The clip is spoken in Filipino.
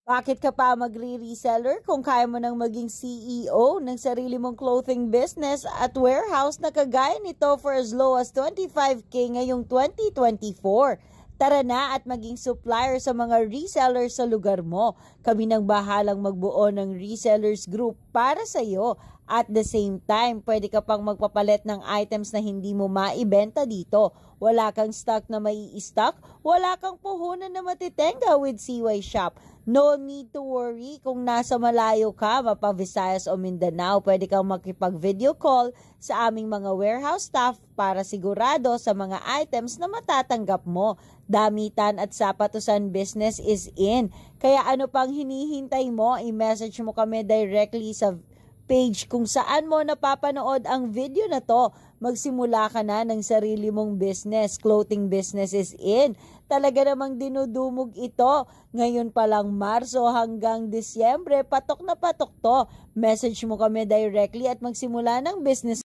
Bakit ka pa magre-reseller kung kaya mo nang maging CEO ng sarili mong clothing business at warehouse na kagaya nito for as low as 25K ngayong 2024? Tara na at maging supplier sa mga resellers sa lugar mo. Kami nang bahalang magbuo ng resellers group para sa iyo. At the same time, pwede ka pang magpapalit ng items na hindi mo maibenta dito. Wala kang stock na mai-stock, wala kang puhunan na matitenga with CY Shop. No need to worry kung nasa malayo ka, mapa Visayas o Mindanao, pwede kang makipag-video call sa aming mga warehouse staff para sigurado sa mga items na matatanggap mo. Damitan at sapatusan business is in. Kaya ano pang hinihintay mo, i-message mo kami directly sa page kung saan mo napapanood ang video na to. Magsimula ka na ng sarili mong business. Clothing business is in. Talaga namang dinudumog ito. Ngayon pa lang Marso hanggang Disyembre, patok na patok to. Message mo kami directly at magsimula ng business